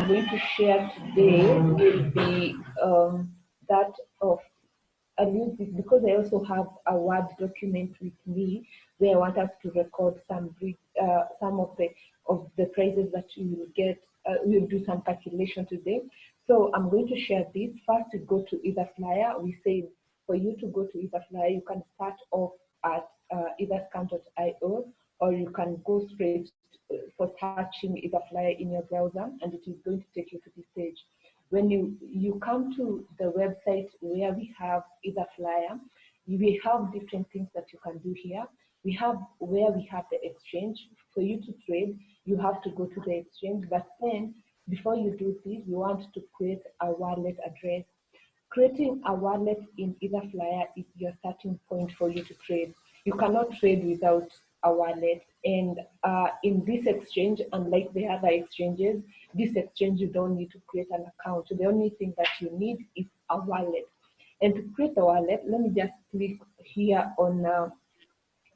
I'm going to share today will be that of, I'll use this because I also have a Word document with me where I want us to record some of the prices that you will get. We'll do some calculation today. So I'm going to share this. First, to go to Etherflyer. We say for you to go to Etherflyer, you can start off at etherscan.io, or you can go straight for searching Etherflyer in your browser, and it is going to take you to this page. When you come to the website where we have Etherflyer, we have different things that you can do here. We have where we have the exchange. For you to trade, you have to go to the exchange, but then before you do this, you want to create a wallet address. Creating a wallet in Etherflyer is your starting point for you to trade. You cannot trade without a wallet, and in this exchange, unlike the other exchanges, this exchange you don't need to create an account. So the only thing that you need is a wallet. And to create a wallet, let me just click here on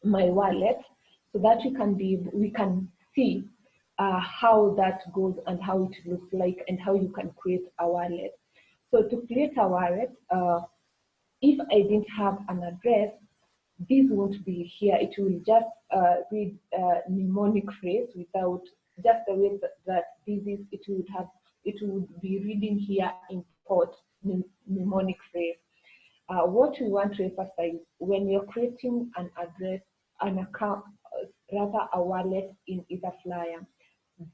my wallet so that we can see how that goes and how it looks like and how you can create a wallet. So to create a wallet, if I didn't have an address, this won't be here. It will just read mnemonic phrase without just the way that this is. It would be reading here import mnemonic phrase. What we want to emphasize when you're creating an address, an account, rather a wallet in Etherflyer,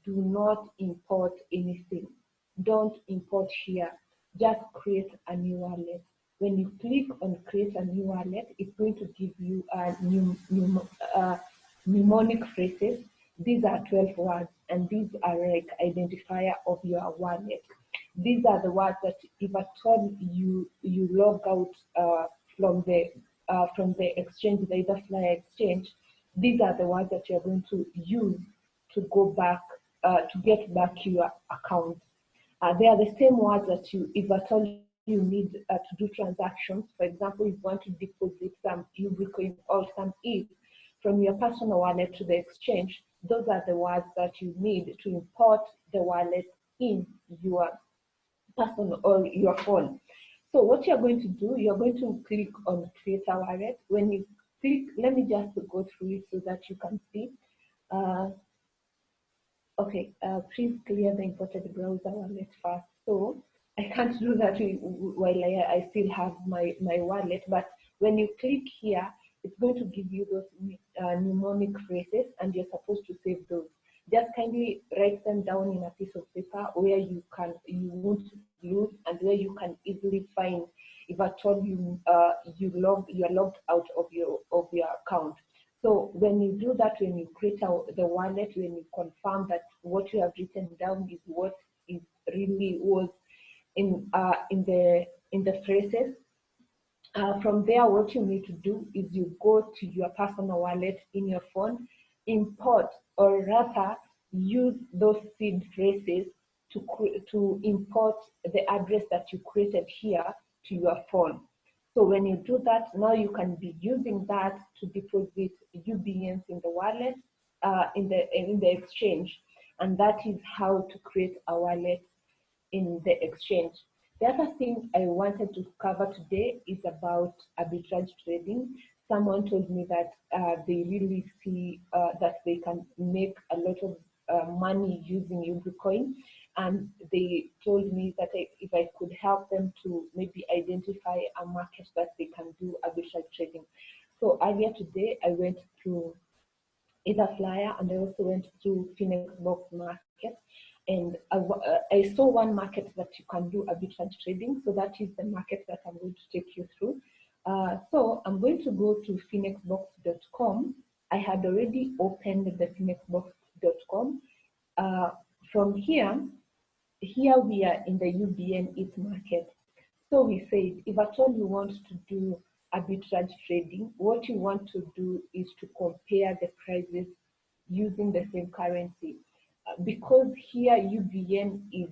do not import anything. Don't import here. Just create a new wallet. When you click on create a new wallet, it's going to give you mnemonic phrases. These are 12 words, and these are like identifier of your wallet. These are the words that if at all you log out from the exchange, the Etherflyer exchange, these are the words that you're going to use to go back to get back your account. They are the same words that if at all you need to do transactions. For example, if you want to deposit some Bitcoin or some ETH from your personal wallet to the exchange, those are the words that you need to import the wallet in your personal or your phone. So what you're going to do, you're going to click on create a wallet. When you click, let me just go through it so that you can see. Please clear the imported browser wallet first. So I can't do that while I still have my wallet, but when you click here, it's going to give you those mnemonic phrases, and you're supposed to save those. Just kindly write them down in a piece of paper where you won't lose and where you can easily find if at all you're logged out of your account. So when you do that, when you create the wallet, when you confirm that what you have written down is what is really was in the phrases, from there, what you need to do is you go to your personal wallet in your phone, import, or rather use those seed phrases to import the address that you created here to your phone. So when you do that, now you can be using that to deposit UBNs in the wallet, in the exchange, and that is how to create a wallet in the exchange. The other thing I wanted to cover today is about arbitrage trading. Someone told me that they really see that they can make a lot of money using Bitcoin, and they told me that if I could help them to maybe identify a market that they can do arbitrage trading. So earlier today, I went to Etherflyer, and I also went to Phoenix Box Market, and I saw one market that you can do arbitrage trading. So that is the market that I'm going to take you through. So I'm going to go to phoenixbox.com. I had already opened the phoenixbox.com. From here we are in the UBN ETH market. So we said, if at all you want to do arbitrage trading, what you want to do is to compare the prices using the same currency. Because here UBN is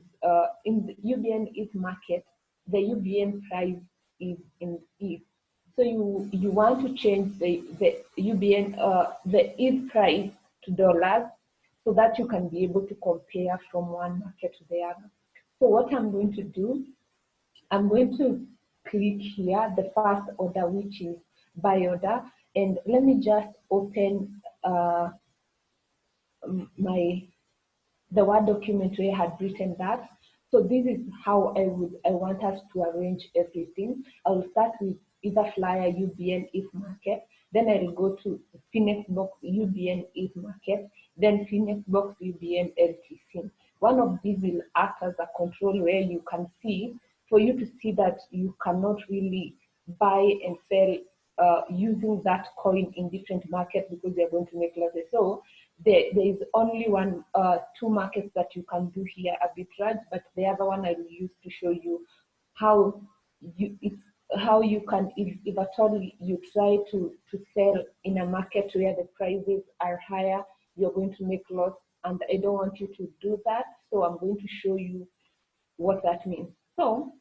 in the UBN ETH market, the UBN price is in ETH. So you want to change the UBN the ETH price to dollars. so that you can be able to compare from one market to the other. So what I'm going to do, I'm going to click here, the first order, which is buy order, and let me just open the Word document where I had written that. So this is how I want us to arrange everything. I will start with Etherflyer UBN ETH market, then I will go to Phoenix Box UBN ETH market, then Phoenix Box UBN LTC. One of these will act as a control where you can see, for you to see that you cannot really buy and sell using that coin in different markets because they're going to make losses. So there is only two markets that you can do here, arbitrage, but the other one I will use to show you how you can, if at all you try to sell in a market where the prices are higher, you're going to make loss, and I don't want you to do that. So I'm going to show you what that means. So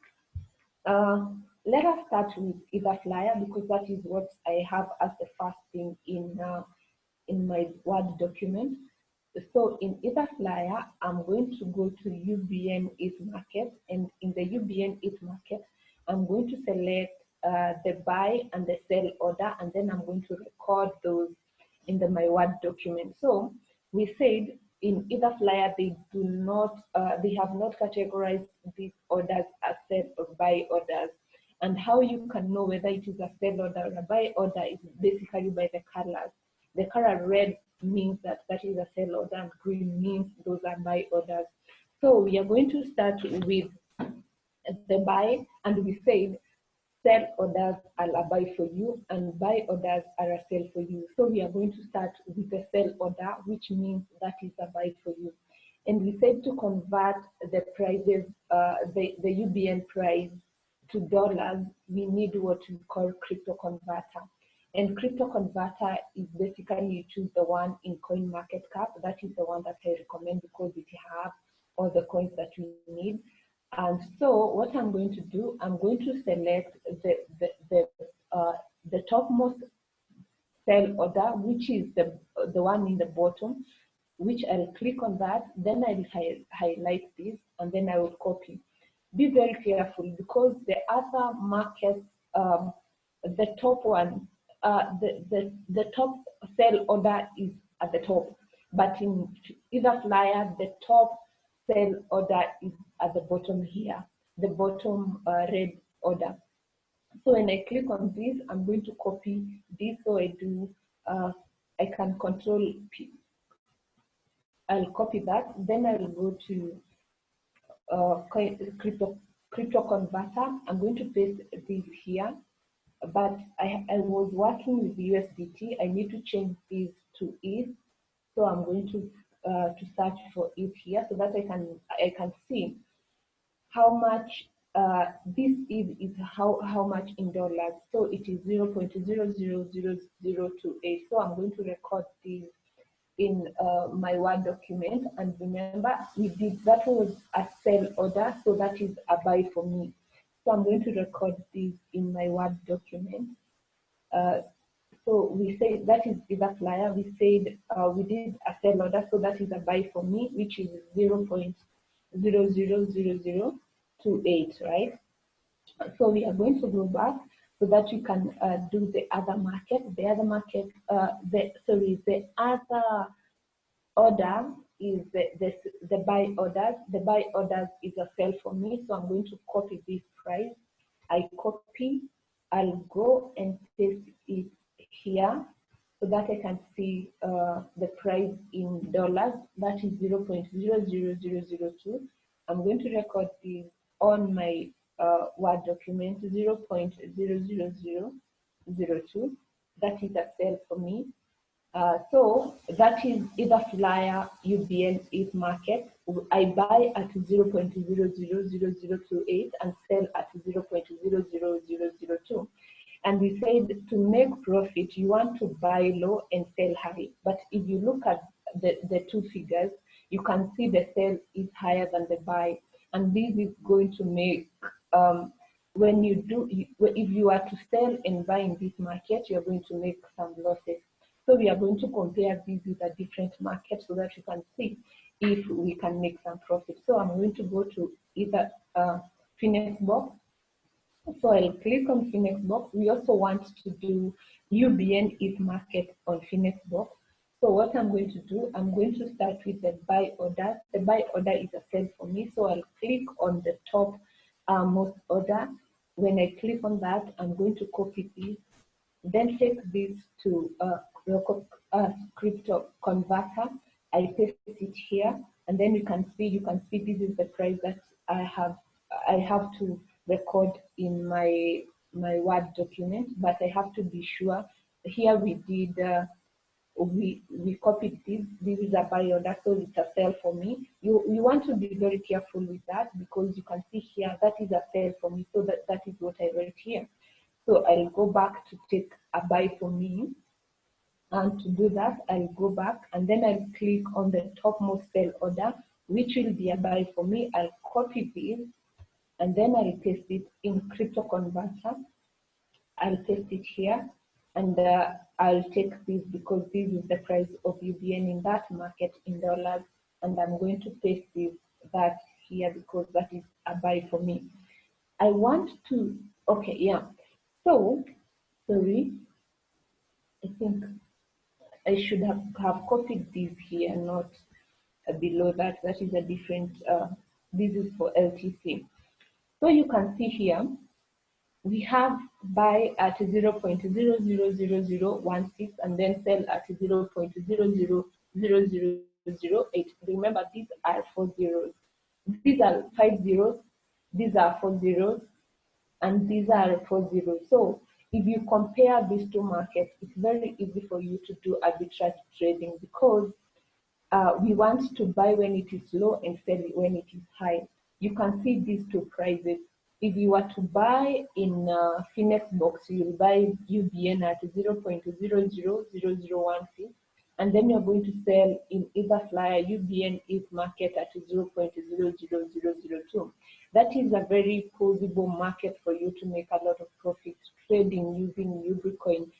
let us start with Etherflyer because that is what I have as the first thing in my Word document. So in Etherflyer, I'm going to go to UBN ETH market, and in the UBN ETH market, I'm going to select the buy and the sell order, and then I'm going to record those in my Word document. So we said in Etherflyer they have not categorized these orders as sell or buy orders. And how you can know whether it is a sell order or a buy order is basically by the colors. The color red means that is a sell order, and green means those are buy orders. So we are going to start with the buy, and we said sell orders are a buy for you and buy orders are a sell for you. So we are going to start with the sell order, which means that is a buy for you. And we said to convert the prices, the UBN price to dollars, we need what we call crypto converter. And crypto converter is basically you choose the one in CoinMarketCap. That is the one that I recommend because it has all the coins that you need. And so what I'm going to do, I'm going to select the topmost sell order, which is the one in the bottom, which I'll click on that. Then I'll highlight this, and then I will copy. Be very careful because the other markets, the top one, the top sell order is at the top, but in Etherflyer, the top sell order is at the bottom here, the bottom red order. So when I click on this, I'm going to copy this. So I can control P. I'll copy that. Then I will go to crypto converter. I'm going to paste this here, but I was working with USDT. I need to change this to ETH, so I'm going to search for ETH here so that I can see how much this is how much in dollars. So it is 0.000028. So I'm going to record this in my Word document, and remember that was a sell order, so that is a buy for me. So I'm going to record this in my Word document. So we say that is Etherflyer. We said we did a sell order, so that is a buy for me, which is 0.000028, right? So we are going to go back so that we can do the other market. The other market, the other order is the buy orders. The buy orders is a sell for me, so I'm going to copy this price. I copy, I'll go and paste it here so that I can see the price in dollars. That is 0.00002. I'm going to record this on my Word document, 0.00002. That is a sell for me. So that is Etherflyer UBN ETH market. I buy at 0.000028 and sell at 0.00002. And we said to make profit, you want to buy low and sell high. But if you look at the two figures, you can see the sell is higher than the buy. And this is going to make, if you are to sell and buy in this market, you're going to make some losses. So we are going to compare these with a different market so that you can see if we can make some profit. So I'm going to go to either Phoenix box. So I'll click on Phoenix box. We also want to do UBN if market on Phoenix box. So what I'm going to do, I'm going to start with the buy order. The buy order is a sell for me. So I'll click on the top most order. When I click on that, I'm going to copy this, then take this to crypto converter. I paste it here, and then you can see this is the price that I have to record in my Word document, but I have to be sure. Here we did we copied this. This is a buy order, so it's a sell for me. You want to be very careful with that, because you can see here that is a sell for me, so that is what I wrote here. So I'll go back to take a buy for me, and to do that I'll go back and then I'll click on the topmost sell order, which will be a buy for me. I'll copy this and then I'll paste it in crypto converter. I'll paste it here, and I'll take this because this is the price of UBN in that market in dollars, and I'm going to paste that here because that is a buy for me. I want to, okay, yeah. So, sorry, I think I should have copied this here, not below that. That is a different, this is for LTC. So you can see here, we have buy at 0.000016 and then sell at 0.000008. Remember, these are 4 zeros. These are 5 zeros, these are 4 zeros, and these are 4 zeros. So if you compare these two markets, it's very easy for you to do arbitrage trading, because we want to buy when it is low and sell when it is high. You can see these two prices. If you were to buy in Phoenix box, you'll buy UBN at 0.000016, and then you're going to sell in Etherflyer UBN if market at 0.00002. That is a very plausible market for you to make a lot of profit trading using UBcoin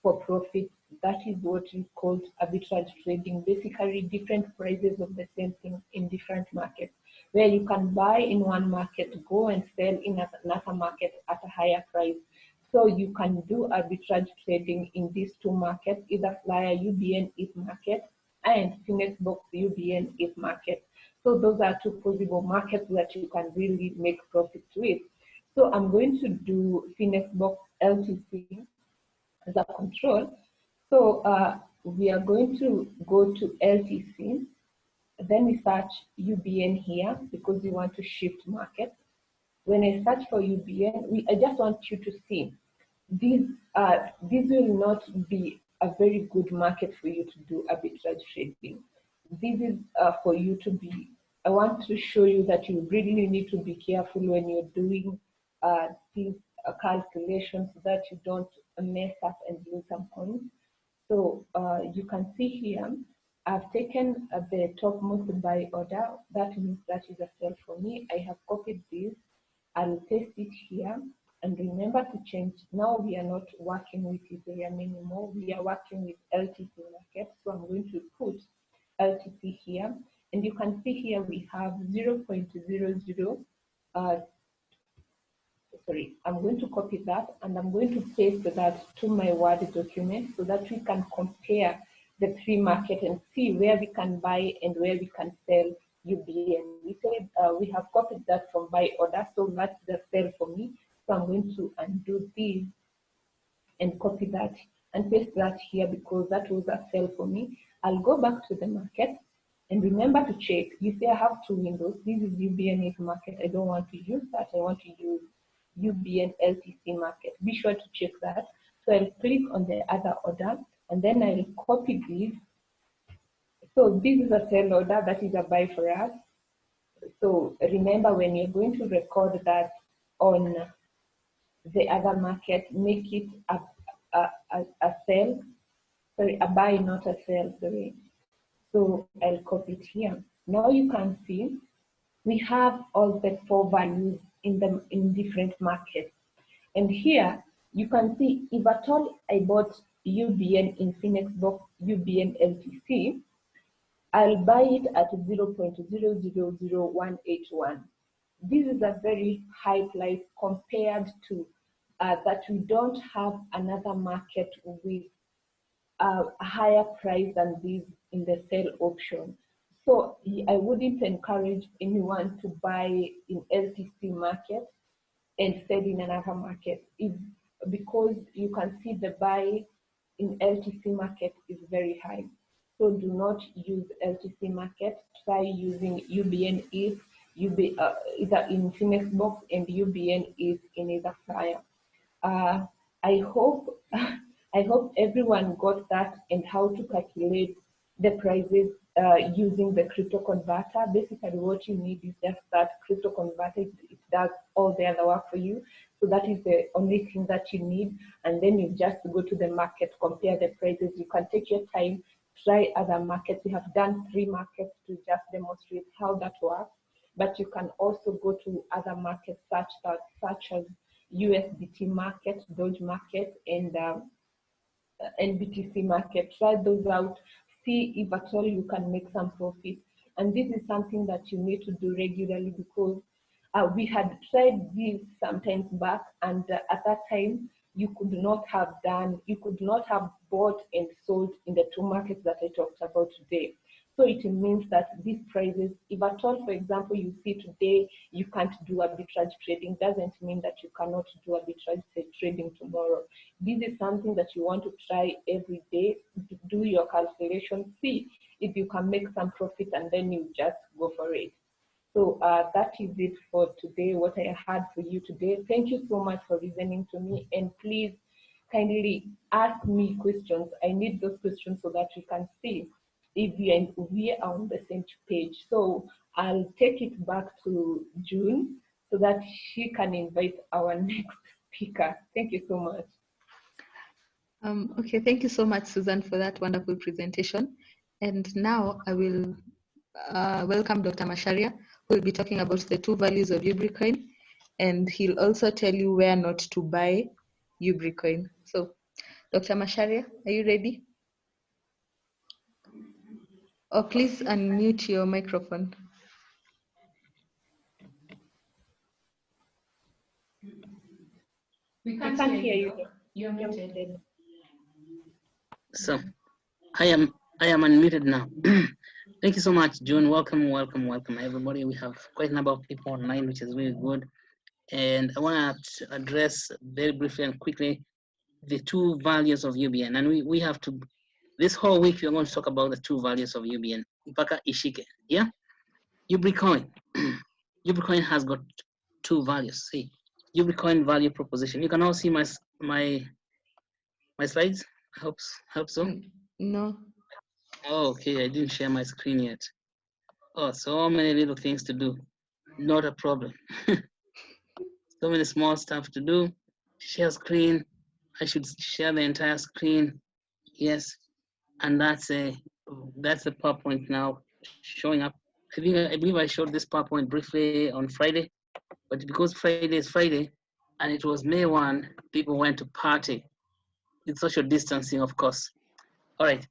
for profit. That is what is called arbitrage trading. Basically, different prices of the same thing in different markets, where you can buy in one market, go and sell in another market at a higher price. So you can do arbitrage trading in these two markets, Etherflyer UBN if market and Phoenix box UBN if market. So those are two possible markets that you can really make profit with. So I'm going to do Phoenix box LTC as a control. So we are going to go to LTC. Then we search UBN here because we want to shift markets. When I search for UBN, I just want you to see this will not be a very good market for you to do arbitrage trading. This is for you to be, I want to show you that you really need to be careful when you're doing these calculations so that you don't mess up and lose some coins. So you can see here, I've taken the topmost buy order. That means that is a sell for me. I have copied this. I'll paste it here. And remember to change. Now we are not working with Ethereum anymore. We are working with LTC market. So I'm going to put LTC here. And you can see here we have 0.00. Sorry, I'm going to copy that and I'm going to paste that to my Word document so that we can compare the three market and see where we can buy and where we can sell UBN. We said we have copied that from buy order, so that's the sell for me. So I'm going to undo this and copy that and paste that here because that was a sell for me. I'll go back to the market and remember to check. You see I have two windows. This is UBN if market. I don't want to use that. I want to use UBN LTC market. Be sure to check that. So I'll click on the other order and then I'll copy this. So this is a sell order, that is a buy for us. So remember, when you're going to record that on the other market, make it a sell, sorry, a buy, not a sell, sorry. So I'll copy it here. Now you can see we have all the four values in different markets. And here you can see if at all I bought UBN in Phoenix box UBN LTC, I'll buy it at 0.000181. This is a very high price compared to that we don't have another market with a higher price than this in the sell option. So I wouldn't encourage anyone to buy in LTC market and sell in another market, because you can see the buy in LTC market is very high. So do not use LTC market. Try using UBN if either in Phoenix box and UBN is in Etherflyer. I hope I hope everyone got that and how to calculate the prices using the crypto converter. Basically, what you need is just that crypto converter. It does all the other work for you. So that is the only thing that you need. And then you just go to the market, compare the prices. You can take your time, try other markets. We have done 3 markets to just demonstrate how that works. But you can also go to other markets such as USDT market, Doge market, and BTC market. Try those out, see if at all you can make some profit. And this is something that you need to do regularly, because we had tried this sometimes back, and at that time you could not have bought and sold in the 2 markets that I talked about today. So it means that these prices, if at all, for example, you see today you can't do arbitrage trading, doesn't mean that you cannot do arbitrage trading tomorrow. This is something that you want to try every day. Do your calculation, see if you can make some profit, and then you just go for it. So that is it for today, what I had for you today. Thank you so much for listening to me, and please kindly ask me questions. I need those questions so that we can see if we are on the same page. So I'll take it back to June so that she can invite our next speaker. Thank you so much. Okay, thank you so much, Susan, for that wonderful presentation. And now I will welcome Dr. Macharia, who will be talking about the 2 values of Ubricoin, and he'll also tell you where not to buy Ubricoin. So, Dr. Macharia, are you ready? Or please unmute your microphone. We can't hear you. You're muted. So, I am unmuted now. Thank you so much, June. Welcome, everybody. We have quite a number of people online, which is really good. And I want to address very briefly and quickly the 2 values of UBN. And we have to, this whole week, we're going to talk about the 2 values of UBN. Mpaka ishike, yeah? Ubricoin. Ubricoin has got 2 values. See, Ubricoin value proposition. You can all see my slides. I hope so. No. Oh, okay, I didn't share my screen yet. Oh, so many little things to do. Not a problem. So many small stuff to do. Share screen. I should share the entire screen. Yes, and that's the PowerPoint now showing up. I believe I showed this PowerPoint briefly on Friday, but because Friday is Friday, and it was May 1, people went to party. It's social distancing, of course. All right,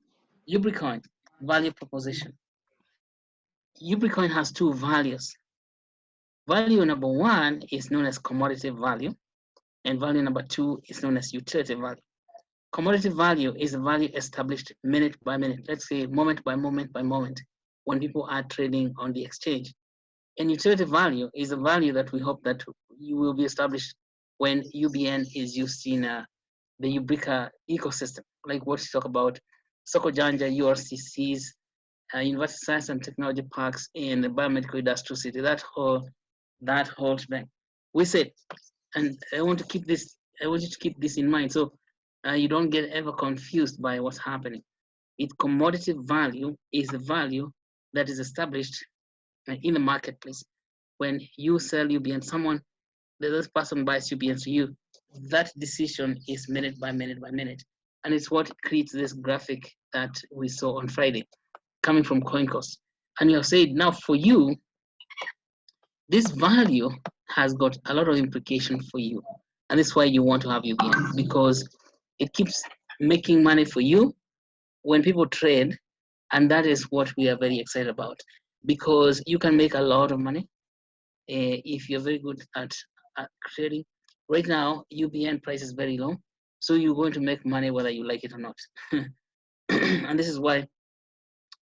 Ubricoin value proposition. Ubricoin has 2 values. Value number 1 is known as commodity value, and value number 2 is known as utility value. Commodity value is a value established minute by minute, let's say moment by moment by moment, when people are trading on the exchange. And utility value is a value that we hope that you will be established when UBN is used in the Ubrica ecosystem, like what you talk about, Soko Janja, URCCs, University Science and Technology Parks, and the Biomedical Industrial City, that whole shebang. We said, and I want you to keep this in mind, so you don't get ever confused by what's happening. Commodity value is a value that is established in the marketplace. When you sell UBN, this person buys UBN to you, that decision is minute by minute by minute. And it's what creates this graphic that we saw on Friday, coming from CoinCost. And you have said, now for you, this value has got a lot of implication for you. And that's why you want to have UBN, because it keeps making money for you when people trade, and that is what we are very excited about, because you can make a lot of money if you're very good at trading. Right now, UBN price is very low, so you're going to make money whether you like it or not. And this is why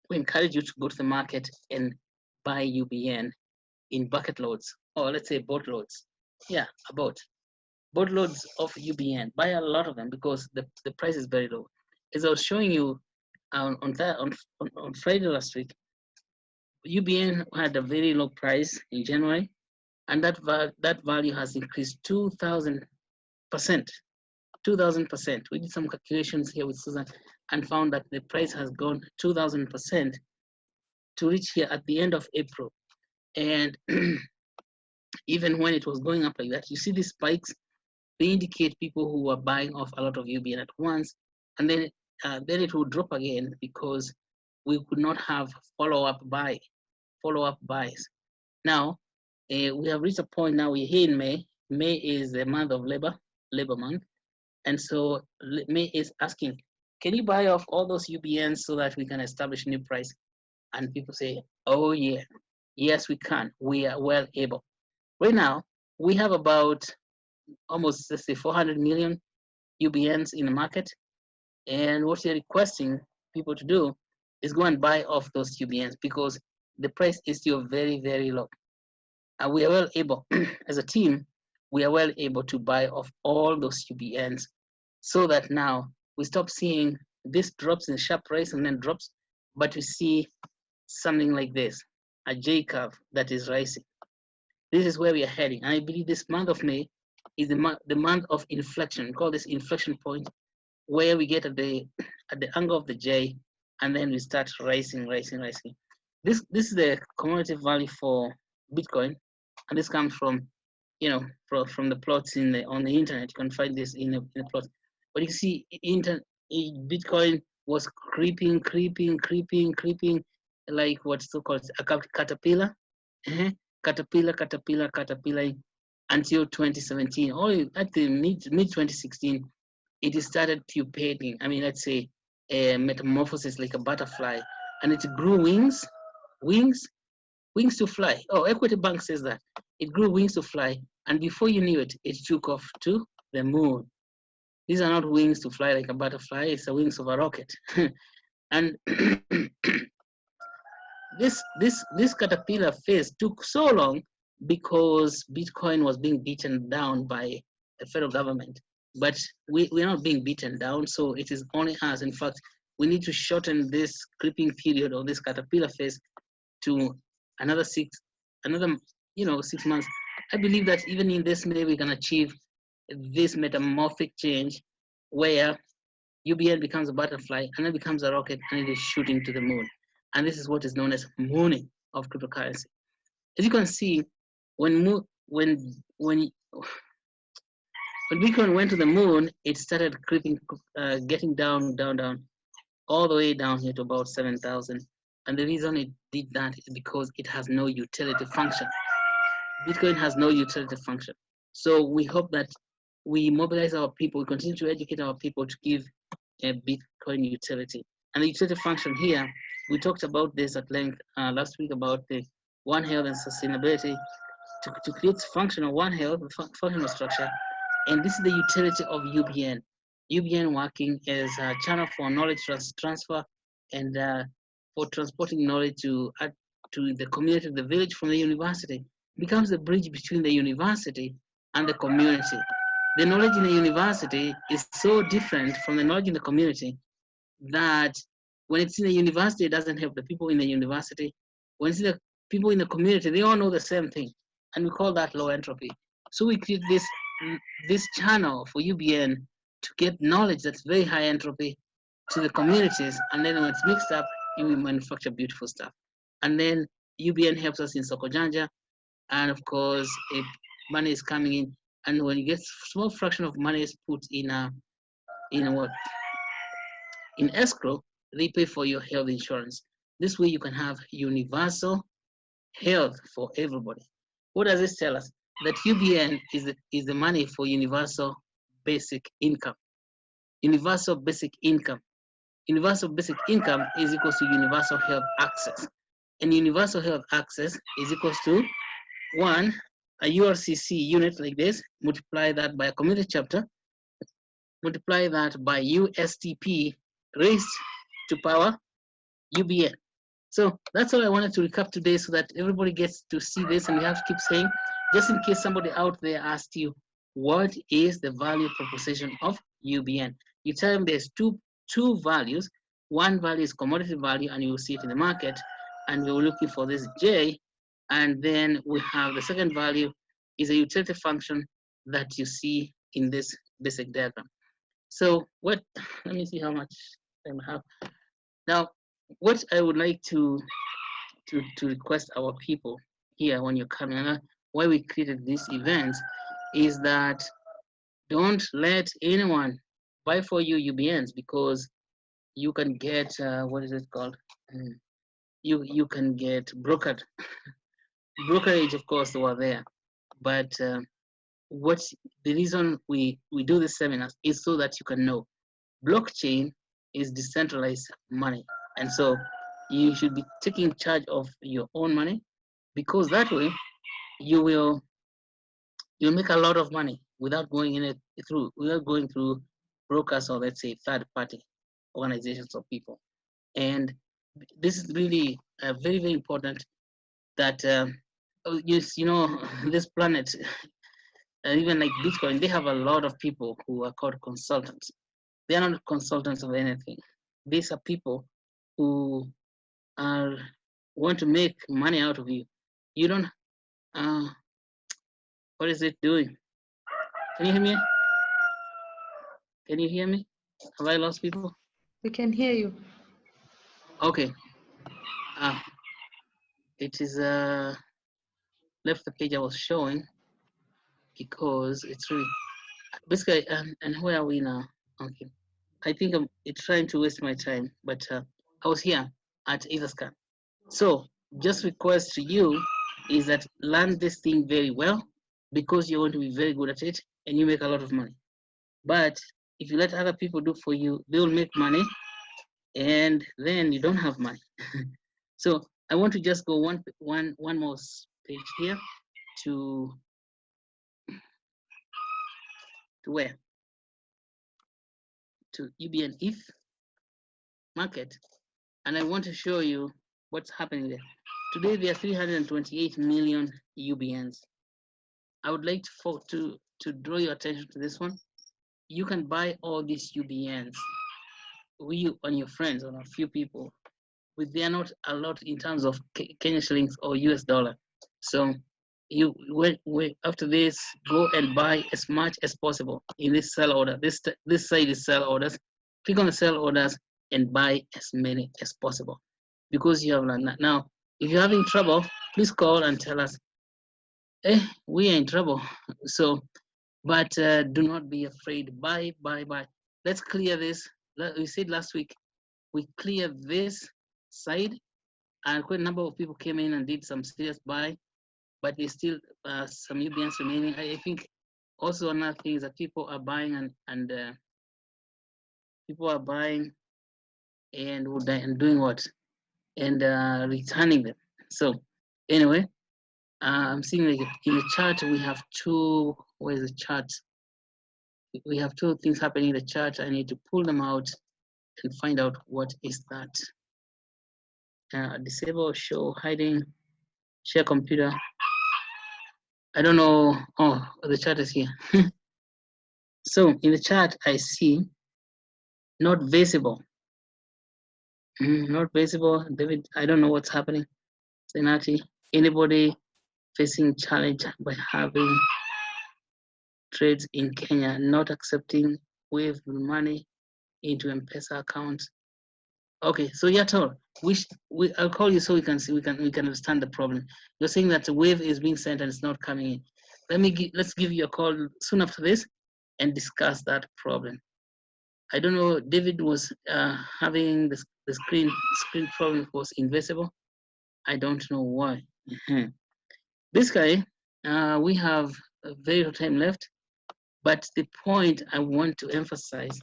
we encourage you to go to the market and buy UBN in bucket loads, or let's say boat loads. Yeah, a boat. Boatloads of UBN. Buy a lot of them because the price is very low. As I was showing you on Friday last week, UBN had a very low price in January, and that value has increased 2,000%. 2,000%. We did some calculations here with Susan and found that the price has gone 2,000% to reach here at the end of April. And even when it was going up like that, you see these spikes, they indicate people who are buying off a lot of UBN at once, and then it will drop again because we could not have follow-up buys. Now, we have reached a point now, we're here in May. May is the month of Labor month. And so May is asking, can you buy off all those UBNs so that we can establish a new price? And people say, oh yeah, yes we can, we are well able. Right now, we have about almost, let's say, 400 million UBNs in the market. And what they're requesting people to do is go and buy off those UBNs because the price is still very, very low. And we are well able, as a team, we are well able to buy off all those UBNs so that now we stop seeing this drops in sharp price and then drops, but we see something like this, a J curve that is rising. This is where we are heading. And I believe this month of May is the month of inflection. We call this inflection point, where we get at the angle of the J, and then we start rising. This is the cumulative value for Bitcoin, and this comes from, from the plots on the internet. You can find this in the plot. But you see, Bitcoin was creeping, like what's so called a caterpillar. Caterpillar until 2017, or at the mid 2016, it started pupating. I mean, let's say a metamorphosis like a butterfly, and it grew wings to fly. Oh, Equity Bank says that it grew wings to fly, and before you knew it, it took off to the moon. These are not wings to fly like a butterfly; it's the wings of a rocket. And this caterpillar phase took so long because Bitcoin was being beaten down by the federal government. But we're not being beaten down, so it is only us. In fact, we need to shorten this creeping period of this caterpillar phase to another 6 months. I believe that even in this May, we can achieve this metamorphic change where UBN becomes a butterfly and then becomes a rocket and it is shooting to the moon. And this is what is known as mooning of cryptocurrency. As you can see, when Bitcoin went to the moon, it started creeping, getting down, all the way down here to about 7,000. And the reason it did that is because it has no utility function. Bitcoin has no utility function. So we hope that we mobilize our people, we continue to educate our people to give a Bitcoin utility. And the utility function here, we talked about this at length last week about the One Health and sustainability to create functional One Health, functional structure. And this is the utility of UBN. UBN working as a channel for knowledge transfer and for transporting knowledge to the community, the village from the university. It becomes the bridge between the university and the community. The knowledge in the university is so different from the knowledge in the community that when it's in the university, it doesn't help the people in the university. When it's in the people in the community, they all know the same thing. And we call that low entropy. So we create this channel for UBN to get knowledge that's very high entropy to the communities. And then when it's mixed up, we manufacture beautiful stuff. And then UBN helps us in Sokojanja. And of course, if money is coming in, and when you get small fraction of money is put in escrow, they pay for your health insurance. This way you can have universal health for everybody. What does this tell us? That UBN is the money for universal basic income. universal basic income. Universal basic income is equals to universal health access. And universal health access is equals to 1, a URCC unit like this, multiply that by a community chapter, multiply that by USTP raised to power UBN. So that's all I wanted to recap today so that everybody gets to see this, and we have to keep saying, just in case somebody out there asked you, what is the value proposition of UBN? You tell them there's two values. One value is commodity value, and you will see it in the market, and we're looking for this J, and then we have the second value is a utility function that you see in this basic diagram. So what, let me see how much time I have. Now, what I would like to request our people here when you're coming, and why we created these events, is that don't let anyone buy for you UBNs, because you can get, what is it called? You can get brokered. Brokerage, of course, were there, but what the reason we do the seminars is so that you can know blockchain is decentralized money, and so you should be taking charge of your own money, because that way you'll make a lot of money without going through brokers, or let's say third party organizations or people. And this is really very, very important that you know, this planet, even like Bitcoin, they have a lot of people who are called consultants. They are not consultants of anything. These are people who want to make money out of you. You don't, what is it doing? Can you hear me? Can you hear me? Have I lost people? We can hear you. Okay. It is left the page I was showing, because it's really basically, and where are we now? Okay. I think it's trying to waste my time, but I was here at Etherscan. So just request to you is that learn this thing very well, because you're going to be very good at it and you make a lot of money. But if you let other people do for you, they will make money and then you don't have money. So I want to just go one more page here to where? To UBN ETH market. And I want to show you what's happening there. Today there are 328 million UBNs. I would like to draw your attention to this one. You can buy all these UBNs on your friends, on a few people, but they are not a lot in terms of Kenya shillings or US dollar. So you after this, go and buy as much as possible in this sell order. This side is sell orders. Click on the sell orders and buy as many as possible, because you have learned that. Now, if you're having trouble, please call and tell us, hey, we are in trouble. So, but do not be afraid. Buy. Let's clear this. We said last week, we clear this side, and quite a number of people came in and did some serious buy, but there's still some UBNs remaining. I think also another thing is that people are buying and people are buying and doing what? And returning them. So anyway, I'm seeing like in the chart we have two. Where's the chart? We have two things happening in the chart. I need to pull them out and find out what is that. Disable, show, hiding, share computer. I don't know. Oh, the chart is here. So in the chart, I see not visible. Not visible. David, I don't know what's happening. Senati, anybody facing challenge by having trades in Kenya, not accepting wave money into M-Pesa accounts? Okay, so Yator, I'll call you so we can see, we can understand the problem. You're saying that the wave is being sent and it's not coming in. Let's give you a call soon after this and discuss that problem. I don't know, David was having the screen problem was invisible. I don't know why. This guy, we have very little time left, but the point I want to emphasize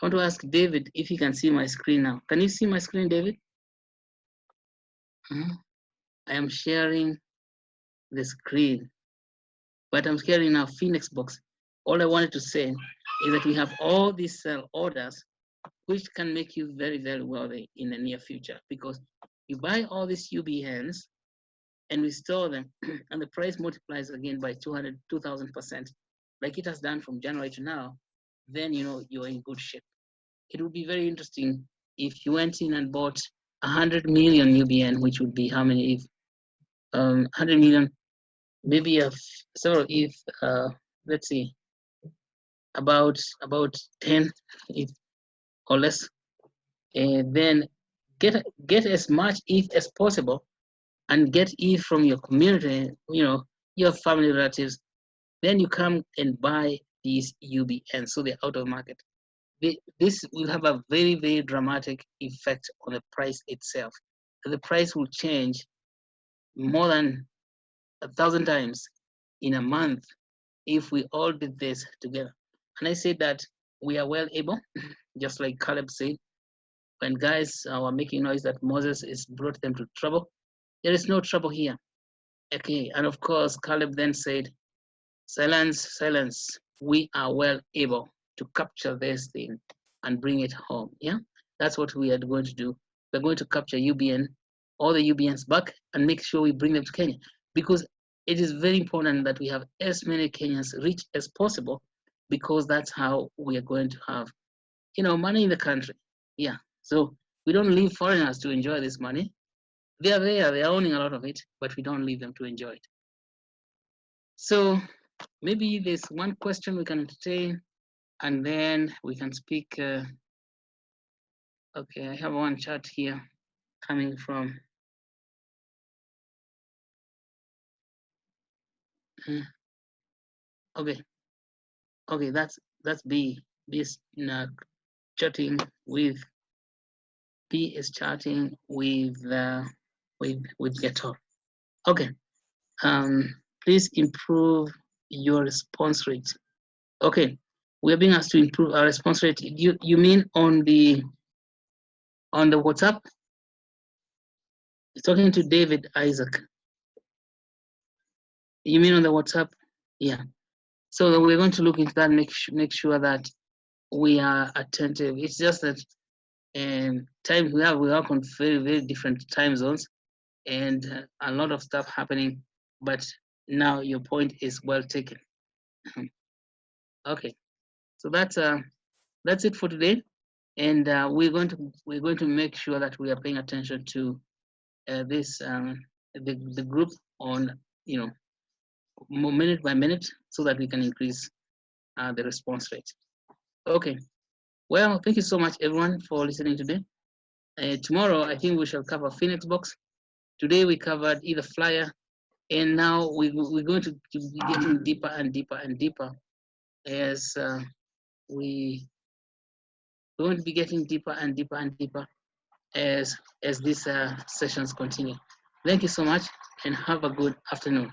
I want to ask David if he can see my screen now. Can you see my screen, David? I am sharing the screen, but I'm sharing now Phoenix box. All I wanted to say is that we have all these sell orders, which can make you very, very wealthy in the near future, because you buy all these UBNs and we store them, and the price multiplies again by 2,000%, like it has done from January to now, then you know you're in good shape. It would be very interesting if you went in and bought 100 million UBN, which would be how many? If 100 million, maybe several. If let's see, about 10, if or less, and then get as much ETH as possible, and get ETH from your community, you know, your family relatives. Then you come and buy these UBN, so they're out of market. This will have a very, very dramatic effect on the price itself. The price will change more than 1,000 times in a month if we all did this together. And I say that we are well able, just like Caleb said, when guys were making noise that Moses is brought them to trouble. There is no trouble here. Okay, and of course, Caleb then said, silence, silence. We are well able to capture this thing and bring it home. Yeah, that's what we are going to do. We're going to capture UBN, all the UBNs back, and make sure we bring them to Kenya, because it is very important that we have as many Kenyans rich as possible, because that's how we are going to have, you know, money in the country. Yeah, so we don't leave foreigners to enjoy this money. They are there, they are owning a lot of it, but we don't leave them to enjoy it. So maybe there's one question we can entertain, and then we can speak. Okay, I have one chat here coming from. Okay, that's B. B is chatting with. B is chatting with Geto. Okay. Please improve your response rate. Okay, we're being asked to improve our response rate. You mean on the WhatsApp? You're talking to David Isaac. You mean on the WhatsApp? Yeah. So we're going to look into that and make sure that we are attentive. It's just that time we work on very, very different time zones, and a lot of stuff happening. But now your point is well taken. Okay, so that's it for today, and we're going to make sure that we are paying attention to this the group on, you know, minute by minute, so that we can increase the response rate. Okay, well, thank you so much everyone for listening today. Tomorrow I think we shall cover Phoenix box. Today we covered Etherflyer, and now we're going to be getting deeper and deeper and deeper as we're going to be getting deeper and deeper and deeper as these sessions continue. Thank you so much, and have a good afternoon.